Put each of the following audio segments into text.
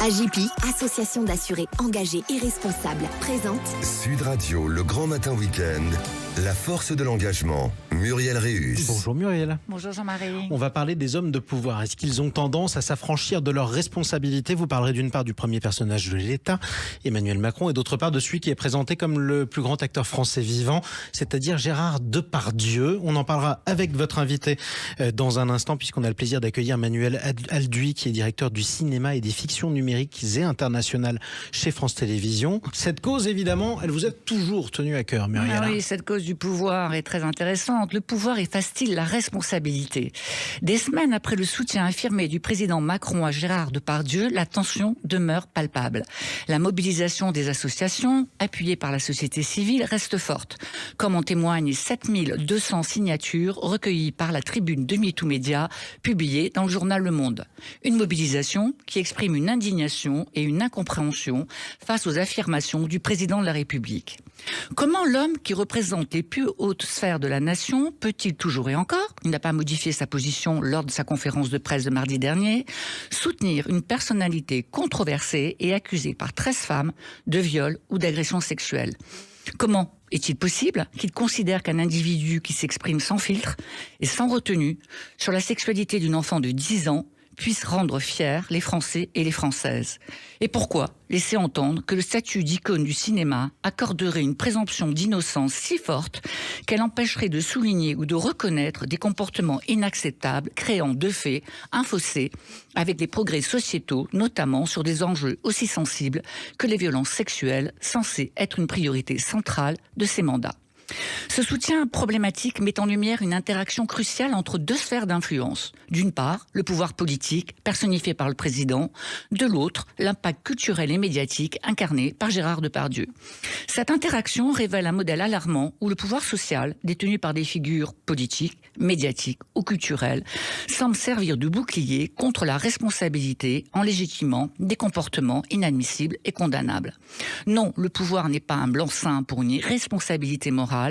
AJP, association d'assurés engagés et responsables, présente Sud Radio, le grand matin week-end, la force de l'engagement. Muriel Réus. Bonjour Muriel. Bonjour Jean-Marie. On va parler des hommes de pouvoir. Est-ce qu'ils ont tendance à s'affranchir de leurs responsabilités? Vous parlerez d'une part du premier personnage de l'État, Emmanuel Macron, et d'autre part de celui qui est présenté comme le plus grand acteur français vivant, c'est-à-dire Gérard Depardieu. On en parlera avec votre invité dans un instant, puisqu'on a le plaisir d'accueillir Manuel Alduy, qui est directeur du cinéma et des fictions numériques et internationales chez France Télévisions. Cette cause, évidemment, elle vous a toujours tenue à cœur, Muriel. Ah oui, cette cause du pouvoir est très intéressante. Le pouvoir efface-t-il la responsabilité? Des semaines après le soutien affirmé du président Macron à Gérard Depardieu, la tension demeure palpable. La mobilisation des associations, appuyée par la société civile, reste forte. Comme en témoignent 7200 signatures recueillies par la tribune de MeToo Média, publiée dans le journal Le Monde. Une mobilisation qui exprime une indignation et une incompréhension face aux affirmations du président de la République. Comment l'homme qui représente les plus hautes sphères de la nation peut-il toujours et encore, il n'a pas modifié sa position lors de sa conférence de presse de mardi dernier, soutenir une personnalité controversée et accusée par 13 femmes de viol ou d'agression sexuelle? Comment est-il possible qu'il considère qu'un individu qui s'exprime sans filtre et sans retenue sur la sexualité d'une enfant de 10 ans puisse rendre fiers les Français et les Françaises? Et pourquoi laisser entendre que le statut d'icône du cinéma accorderait une présomption d'innocence si forte qu'elle empêcherait de souligner ou de reconnaître des comportements inacceptables, créant de fait un fossé avec les progrès sociétaux, notamment sur des enjeux aussi sensibles que les violences sexuelles, censées être une priorité centrale de ces mandats? Ce soutien problématique met en lumière une interaction cruciale entre deux sphères d'influence. D'une part, le pouvoir politique, personnifié par le président. De l'autre, l'impact culturel et médiatique incarné par Gérard Depardieu. Cette interaction révèle un modèle alarmant où le pouvoir social, détenu par des figures politiques, médiatiques ou culturelles, semble servir de bouclier contre la responsabilité en légitimant des comportements inadmissibles et condamnables. Non, le pouvoir n'est pas un blanc-seing pour une irresponsabilité morale.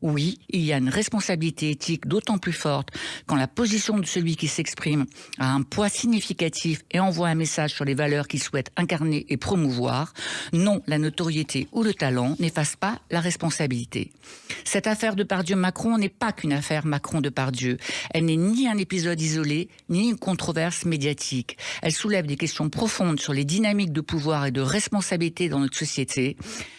Oui, il y a une responsabilité éthique d'autant plus forte quand la position de celui qui s'exprime a un poids significatif et envoie un message sur les valeurs qu'il souhaite incarner et promouvoir. Non, la notoriété ou le talent n'effacent pas la responsabilité. Cette affaire Depardieu-Macron n'est pas qu'une affaire Macron-Depardieu. Elle n'est ni un épisode isolé, ni une controverse médiatique. Elle soulève des questions profondes sur les dynamiques de pouvoir et de responsabilité dans notre société.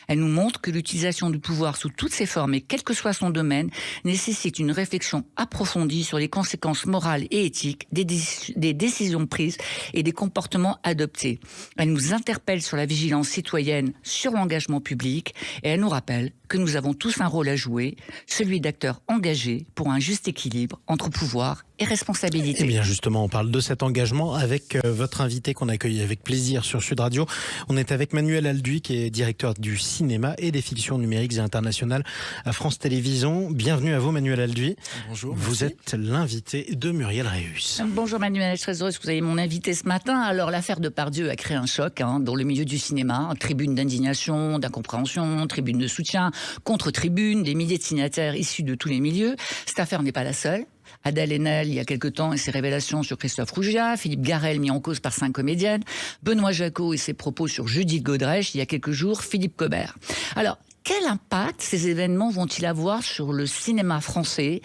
Elle nous montre que l'utilisation du pouvoir sous toutes ses formes et quel que soit son domaine nécessite une réflexion approfondie sur les conséquences morales et éthiques des décisions prises et des comportements adoptés. Elle nous interpelle sur la vigilance citoyenne, sur l'engagement public, et elle nous rappelle que nous avons tous un rôle à jouer, celui d'acteurs engagés pour un juste équilibre entre pouvoir et responsabilité. Eh bien justement, on parle de cet engagement avec votre invité qu'on accueille avec plaisir sur Sud Radio. On est avec Manuel Alduy, qui est directeur du cinéma et des fictions numériques et internationales à France Télévisions. Bienvenue à vous, Manuel Alduy. Bonjour. Vous êtes l'invité de Muriel Réus. Bonjour Manuel, je suis très heureuse que vous ayez mon invité ce matin. Alors l'affaire Depardieu a créé un choc dans le milieu du cinéma. Tribune d'indignation, d'incompréhension, tribune de soutien, contre-tribune, des milliers de signataires issus de tous les milieux. Cette affaire n'est pas la seule. Adèle Haenel, il y a quelque temps, et ses révélations sur Christophe Rougiat, Philippe Garrel, mis en cause par 5 comédiennes, Benoît Jacot et ses propos sur Judith Godrèche, il y a quelques jours, Philippe Cobert. Alors, quel impact ces événements vont-ils avoir sur le cinéma français ?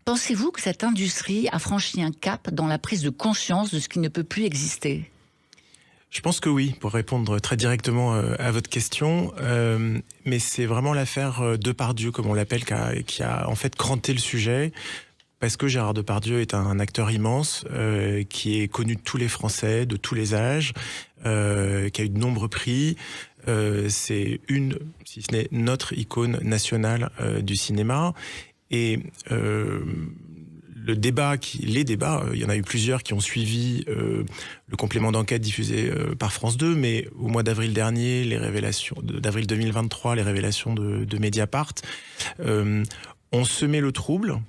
Pensez-vous que cette industrie a franchi un cap dans la prise de conscience de ce qui ne peut plus exister ? Je pense que oui, pour répondre très directement à votre question. Mais c'est vraiment l'affaire Depardieu, comme on l'appelle, qui a en fait cranté le sujet. Parce que Gérard Depardieu est un acteur immense, qui est connu de tous les Français, de tous les âges, qui a eu de nombreux prix. C'est si ce n'est notre icône nationale du cinéma. Et les débats, il y en a eu plusieurs qui ont suivi le complément d'enquête diffusé par France 2, mais au mois d'avril dernier, les révélations d'avril 2023, les révélations de Mediapart ont semé le trouble.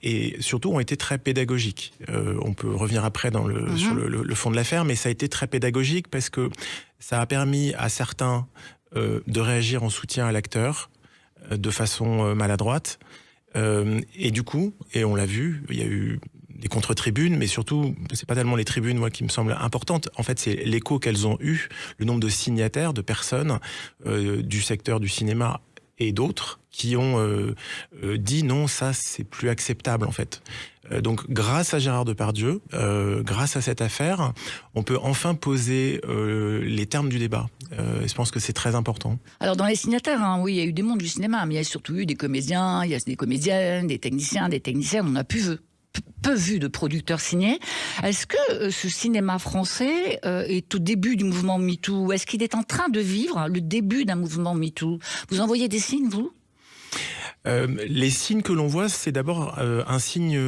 Et surtout ont été très pédagogiques. On peut revenir après sur le fond de l'affaire, mais ça a été très pédagogique parce que ça a permis à certains de réagir en soutien à l'acteur de façon maladroite. Et du coup, et on l'a vu, il y a eu contre-tribunes, mais surtout, c'est pas tellement les tribunes, moi, qui me semblent importantes. En fait, c'est l'écho qu'elles ont eu, le nombre de signataires, de personnes du secteur du cinéma et d'autres qui ont dit non, ça c'est plus acceptable en fait. Donc grâce à Gérard Depardieu, grâce à cette affaire, on peut enfin poser les termes du débat. Et je pense que c'est très important. Alors dans les signataires, oui, il y a eu des mondes du cinéma, mais il y a surtout eu des comédiens, il y a des comédiennes, des techniciens, on a peu vu de producteurs signés. Est-ce que ce cinéma français est au début du mouvement MeToo? Est-ce qu'il est en train de vivre le début d'un mouvement MeToo? Vous en voyez des signes, vous? Les signes que l'on voit, c'est d'abord un signe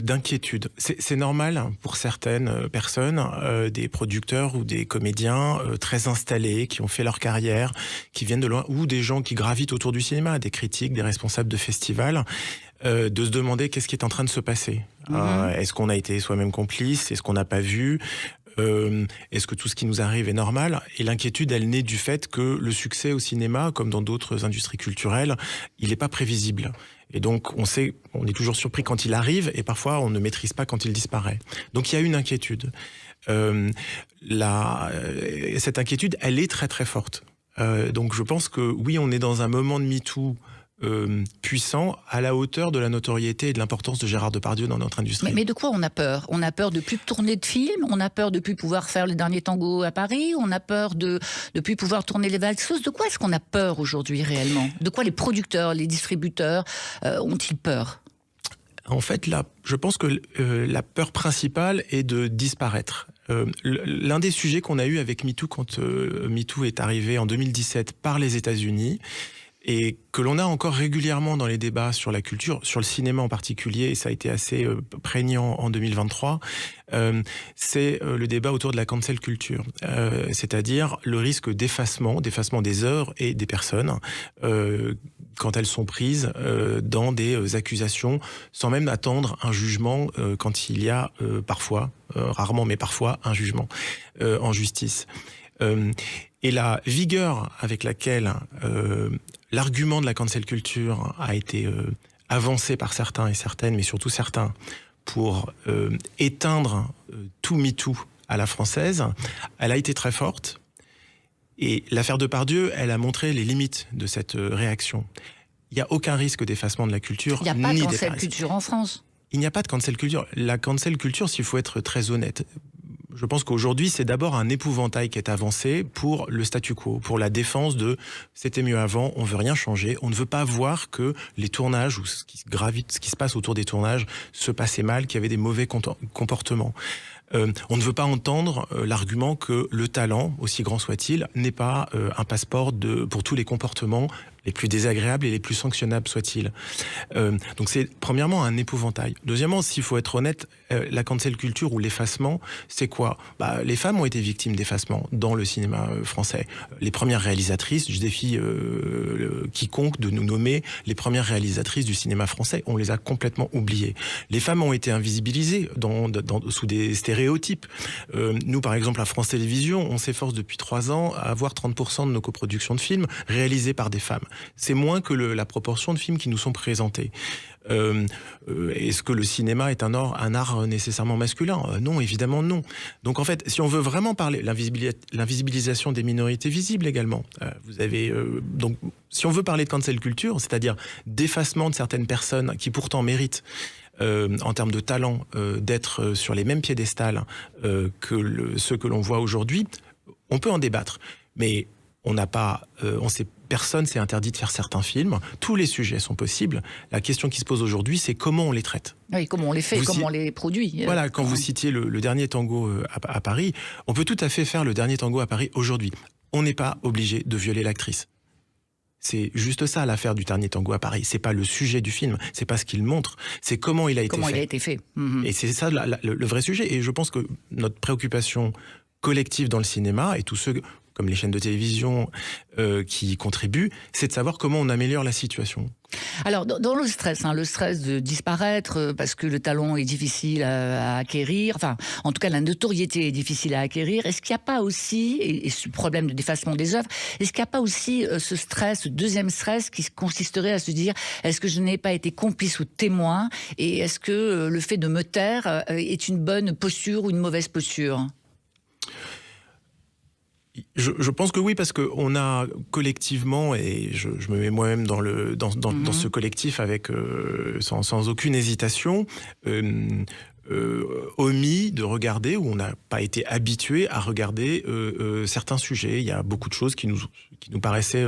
d'inquiétude. C'est normal pour certaines personnes, des producteurs ou des comédiens très installés, qui ont fait leur carrière, qui viennent de loin, ou des gens qui gravitent autour du cinéma, des critiques, des responsables de festivals, de se demander qu'est-ce qui est en train de se passer. Est-ce qu'on a été soi-même complice? Est-ce qu'on n'a pas vu? Est-ce que tout ce qui nous arrive est normal? Et l'inquiétude, elle naît du fait que le succès au cinéma, comme dans d'autres industries culturelles, il n'est pas prévisible. Et donc, on est toujours surpris quand il arrive, et parfois, on ne maîtrise pas quand il disparaît. Donc, il y a une inquiétude. Cette inquiétude, elle est très très forte. Donc, je pense que oui, on est dans un moment de MeToo puissant, à la hauteur de la notoriété et de l'importance de Gérard Depardieu dans notre industrie. Mais de quoi on a peur? On a peur de plus tourner de films, on a peur de plus pouvoir faire le dernier tango à Paris, on a peur de plus pouvoir tourner les valseuses. De quoi est-ce qu'on a peur aujourd'hui réellement? De quoi les producteurs, les distributeurs ont-ils peur? En fait, là, je pense que la peur principale est de disparaître. L'un des sujets qu'on a eu avec MeToo, quand MeToo est arrivé en 2017 par les États-Unis, et que l'on a encore régulièrement dans les débats sur la culture, sur le cinéma en particulier, et ça a été assez prégnant en 2023, c'est le débat autour de la cancel culture, c'est-à-dire le risque d'effacement des œuvres et des personnes quand elles sont prises dans des accusations, sans même attendre un jugement quand il y a parfois, rarement mais parfois, un jugement en justice. Et la vigueur avec laquelle l'argument de la cancel culture a été avancé par certains et certaines, mais surtout certains, pour éteindre tout MeToo à la française, elle a été très forte. Et l'affaire Depardieu, elle a montré les limites de cette réaction. Il n'y a aucun risque d'effacement de la culture. Il n'y a pas de cancel culture en France. Il n'y a pas de cancel culture. La cancel culture, s'il faut être très honnête, je pense qu'aujourd'hui, c'est d'abord un épouvantail qui est avancé pour le statu quo, pour la défense de « c'était mieux avant, on veut rien changer, on ne veut pas voir que les tournages ou ce qui se passe autour des tournages se passait mal, qu'il y avait des mauvais comportements ». On ne veut pas entendre l'argument que le talent, aussi grand soit-il, n'est pas un passeport pour tous les comportements les plus désagréables et les plus sanctionnables soient-ils. Donc c'est premièrement un épouvantail. Deuxièmement, s'il faut être honnête, la cancel culture ou l'effacement, c'est quoi? Les femmes ont été victimes d'effacement dans le cinéma français. Les premières réalisatrices, je défie quiconque de nous nommer les premières réalisatrices du cinéma français. On les a complètement oubliées. Les femmes ont été invisibilisées sous des stéréotypes. Nous, par exemple, à France Télévisions, on s'efforce depuis 3 ans à avoir 30% de nos coproductions de films réalisées par des femmes. C'est moins que la proportion de films qui nous sont présentés. Est-ce que le cinéma est un art nécessairement masculin? Non, évidemment non. Donc en fait, si on veut vraiment parler, l'invisibilisation des minorités visibles également, vous avez donc si on veut parler de cancel culture, c'est-à-dire d'effacement de certaines personnes qui pourtant méritent en termes de talent d'être sur les mêmes piédestals que ceux que l'on voit aujourd'hui, on peut en débattre, mais on n'a pas, personne s'est interdit de faire certains films. Tous les sujets sont possibles. La question qui se pose aujourd'hui, c'est comment on les traite. Oui, comment on les fait, comment on les produit. Voilà, quand vous citiez le dernier tango à Paris, on peut tout à fait faire le dernier tango à Paris aujourd'hui. On n'est pas obligé de violer l'actrice. C'est juste ça l'affaire du dernier tango à Paris. C'est pas le sujet du film, c'est pas ce qu'il montre, c'est comment il a été fait. Et c'est ça le vrai sujet. Et je pense que notre préoccupation collective dans le cinéma, et tous ceux comme les chaînes de télévision qui y contribuent, c'est de savoir comment on améliore la situation. Alors, dans le stress de disparaître parce que le talent est difficile à acquérir, enfin, en tout cas, la notoriété est difficile à acquérir, est-ce qu'il n'y a pas aussi, et ce problème de défacement des œuvres, est-ce qu'il n'y a pas aussi ce stress, ce deuxième stress qui consisterait à se dire, est-ce que je n'ai pas été complice ou témoin, et est-ce que le fait de me taire est une bonne posture ou une mauvaise posture ? Je pense que oui, parce qu'on a collectivement, et je me mets moi-même dans ce collectif avec sans aucune hésitation, omis de regarder, ou on n'a pas été habitué à regarder certains sujets. Il y a beaucoup de choses qui nous paraissaient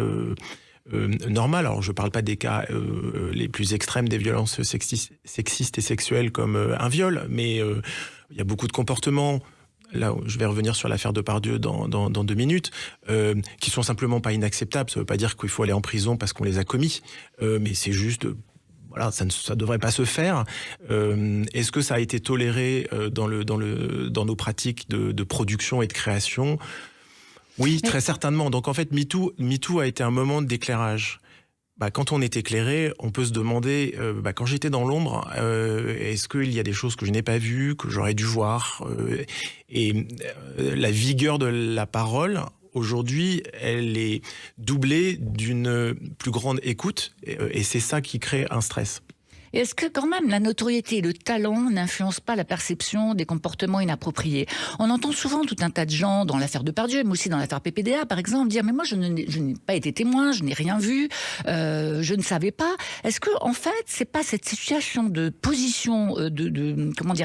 normales. Alors je ne parle pas des cas les plus extrêmes des violences sexistes et sexuelles comme un viol, mais il y a beaucoup de comportements. Là, je vais revenir sur l'affaire Depardieu dans 2 minutes, qui sont simplement pas inacceptables. Ça ne veut pas dire qu'il faut aller en prison parce qu'on les a commis, mais c'est juste, voilà, ça ne devrait pas se faire. Est-ce que ça a été toléré dans nos pratiques de production et de création ? Oui, très certainement. Donc en fait, MeToo a été un moment d'éclairage. Quand on est éclairé, on peut se demander, quand j'étais dans l'ombre, est-ce qu'il y a des choses que je n'ai pas vues, que j'aurais dû voir la vigueur de la parole, aujourd'hui, elle est doublée d'une plus grande écoute, et c'est ça qui crée un stress. Et est-ce que quand même la notoriété et le talent n'influencent pas la perception des comportements inappropriés ? On entend souvent tout un tas de gens, dans l'affaire Depardieu, mais aussi dans l'affaire PPDA par exemple, dire « mais moi je n'ai pas été témoin, je n'ai rien vu, je ne savais pas ». Est-ce que en fait c'est pas cette situation de position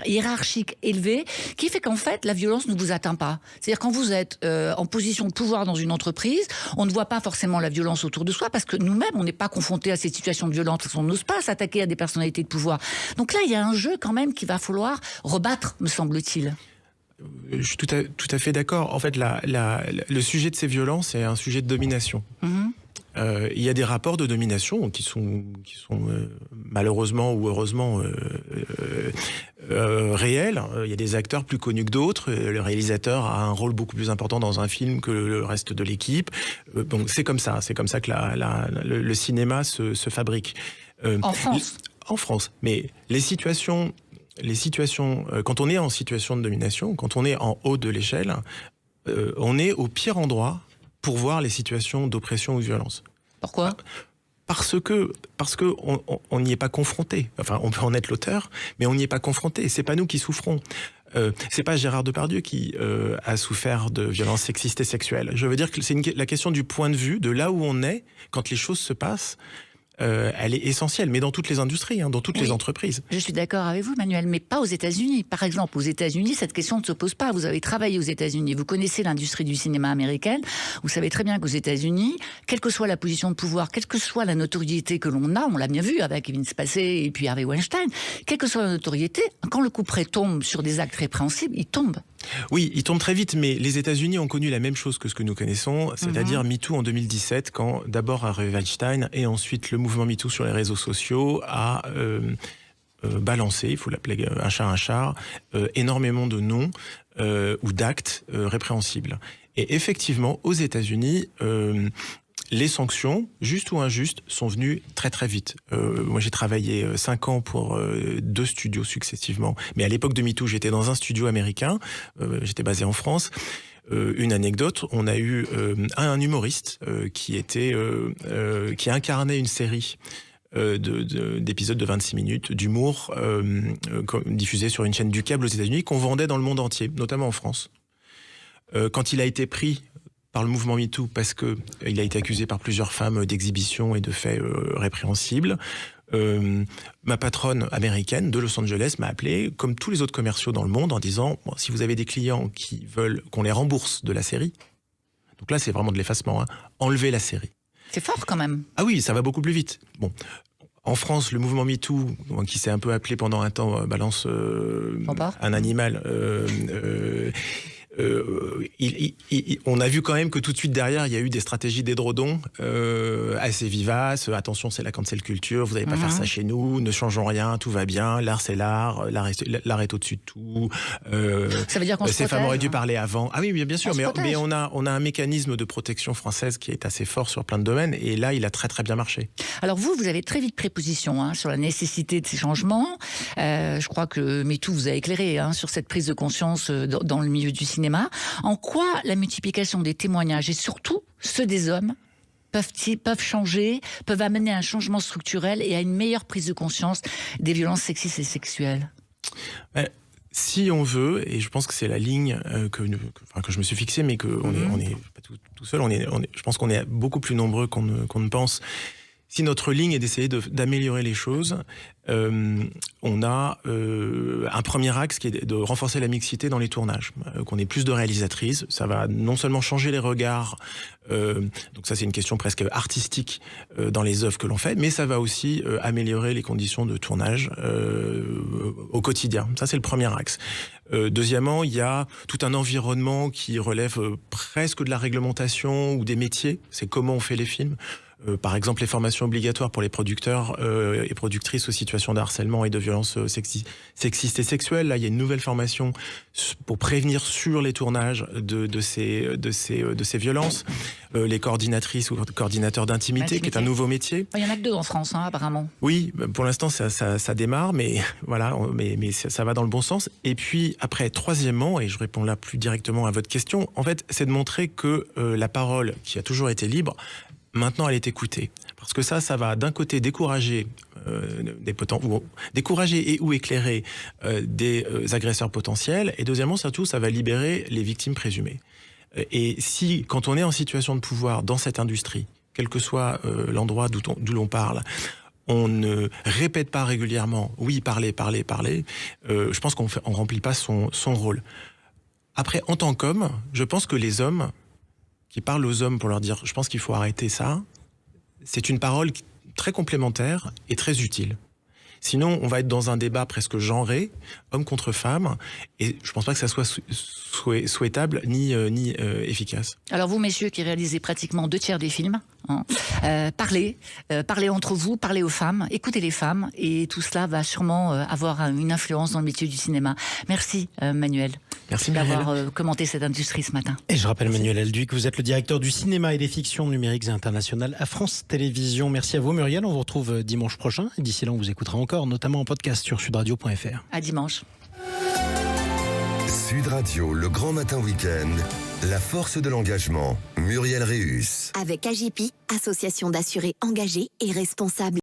hiérarchique élevée qui fait qu'en fait la violence ne vous atteint pas ? C'est-à-dire quand vous êtes en position de pouvoir dans une entreprise, on ne voit pas forcément la violence autour de soi parce que nous-mêmes on n'est pas confrontés à cette situation de violence, on n'ose pas s'attaquer à des personnes de pouvoir. Donc là, il y a un jeu quand même qu'il va falloir rebattre, me semble-t-il. Je suis tout à fait d'accord. En fait, le sujet de ces violences est un sujet de domination. Il y a des rapports de domination qui sont malheureusement ou heureusement réels. Il y a des acteurs plus connus que d'autres. Le réalisateur a un rôle beaucoup plus important dans un film que le reste de l'équipe. Donc c'est comme ça que le cinéma se fabrique. En France. En France. Mais les situations, quand on est en situation de domination, quand on est en haut de l'échelle, on est au pire endroit pour voir les situations d'oppression ou de violence. Pourquoi ? Parce que on n'y est pas confronté. Enfin, on peut en être l'auteur, mais on n'y est pas confronté. C'est pas nous qui souffrons. C'est pas Gérard Depardieu qui a souffert de violences sexistes et sexuelles. Je veux dire que c'est la question du point de vue, de là où on est quand les choses se passent. Elle est essentielle, mais dans toutes les industries, dans toutes les entreprises. Je suis d'accord avec vous, Manuel, mais pas aux États-Unis. Par exemple, aux États-Unis, cette question ne se pose pas. Vous avez travaillé aux États-Unis, vous connaissez l'industrie du cinéma américaine, vous savez très bien qu'aux États-Unis, quelle que soit la position de pouvoir, quelle que soit la notoriété que l'on a, on l'a bien vu avec Kevin Spacey et puis Harvey Weinstein, quelle que soit la notoriété, quand le couperet tombe sur des actes répréhensibles, il tombe. Oui, il tombe très vite, mais les États-Unis ont connu la même chose que ce que nous connaissons, c'est-à-dire MeToo en 2017, quand d'abord Harvey Weinstein et ensuite le mouvement MeToo sur les réseaux sociaux a balancé, il faut l'appeler un chat, énormément de noms ou d'actes répréhensibles. Et effectivement, aux États-Unis, les sanctions, justes ou injustes, sont venues très très vite. Moi j'ai travaillé 5 ans pour 2 studios successivement. Mais à l'époque de MeToo, j'étais dans un studio américain, j'étais basé en France. Une anecdote, on a eu un humoriste qui incarnait une série d'épisodes de 26 minutes d'humour diffusés sur une chaîne du câble aux États-Unis qu'on vendait dans le monde entier, notamment en France. Quand il a été pris par le mouvement MeToo parce qu'il a été accusé par plusieurs femmes d'exhibition et de faits répréhensibles. Ma patronne américaine de Los Angeles m'a appelé, comme tous les autres commerciaux dans le monde, en disant si vous avez des clients qui veulent qu'on les rembourse de la série, donc là c'est vraiment de l'effacement, enlevez la série. C'est fort quand même. Ah oui, ça va beaucoup plus vite. Bon. En France, le mouvement MeToo, qui s'est un peu appelé pendant un temps balance un animal, on a vu quand même que tout de suite derrière, il y a eu des stratégies d'édredon assez vivaces. Attention, c'est la cancel culture, vous n'allez pas faire ça chez nous, ne changeons rien, tout va bien, l'art c'est l'art, l'art est au-dessus de tout. Ça veut dire qu'on se ces protège, femmes auraient dû parler avant. Ah oui, bien sûr, mais protège. on a un mécanisme de protection française qui est assez fort sur plein de domaines, et là, il a très très bien marché. Alors vous avez très vite pris position sur la nécessité de ces changements. Je crois que MeToo vous a éclairé sur cette prise de conscience dans le milieu du cinéma. En quoi la multiplication des témoignages, et surtout ceux des hommes, peuvent changer, peuvent amener à un changement structurel et à une meilleure prise de conscience des violences sexistes et sexuelles ? Si on veut, et je pense que c'est la ligne que je me suis fixée, mais on est pas tout seul, je pense qu'on est beaucoup plus nombreux qu'on ne pense. Si notre ligne est d'essayer d'améliorer les choses, on a un premier axe qui est de renforcer la mixité dans les tournages, qu'on ait plus de réalisatrices. Ça va non seulement changer les regards, donc ça c'est une question presque artistique dans les œuvres que l'on fait, mais ça va aussi améliorer les conditions de tournage au quotidien. Ça c'est le premier axe. Deuxièmement, il y a tout un environnement qui relève presque de la réglementation ou des métiers. C'est comment on fait les films. Par exemple, les formations obligatoires pour les producteurs et productrices aux situations de harcèlement et de violences sexistes et sexuelles. Là, il y a une nouvelle formation pour prévenir sur les tournages de ces violences. Les coordinatrices ou coordinateurs d'intimité, qui est un nouveau métier. Il y en a que 2 en France, apparemment. Oui, pour l'instant, ça démarre, mais voilà, mais ça va dans le bon sens. Et puis, après, troisièmement, et je réponds là plus directement à votre question, en fait, c'est de montrer que la parole, qui a toujours été libre, maintenant, elle est écoutée. Parce que ça va d'un côté décourager décourager ou éclairer des agresseurs potentiels, et deuxièmement, surtout, ça va libérer les victimes présumées. Et si, quand on est en situation de pouvoir dans cette industrie, quel que soit l'endroit d'où l'on parle, on ne répète pas régulièrement « oui, parlez », je pense qu'on ne remplit pas son rôle. Après, en tant qu'homme, je pense que les hommes qui parlent aux hommes pour leur dire « je pense qu'il faut arrêter ça », c'est une parole très complémentaire et très utile. Sinon, on va être dans un débat presque genré, homme contre femme, et je ne pense pas que ça soit souhaitable ni efficace. Alors vous, messieurs, qui réalisez pratiquement 2/3 des films, parlez entre vous, parlez aux femmes, écoutez les femmes, et tout cela va sûrement avoir une influence dans le métier du cinéma. Merci Manuel. Merci d'avoir commenté cette industrie ce matin. Et je rappelle Manuel Alduic, vous êtes le directeur du cinéma et des fictions numériques et internationales à France Télévisions. Merci à vous Muriel, on vous retrouve dimanche prochain. Et d'ici là, on vous écoutera encore, notamment en podcast sur sudradio.fr. À dimanche. Sud Radio, le grand matin week-end, la force de l'engagement, Muriel Réus. Avec AGP, association d'assurés engagés et responsables.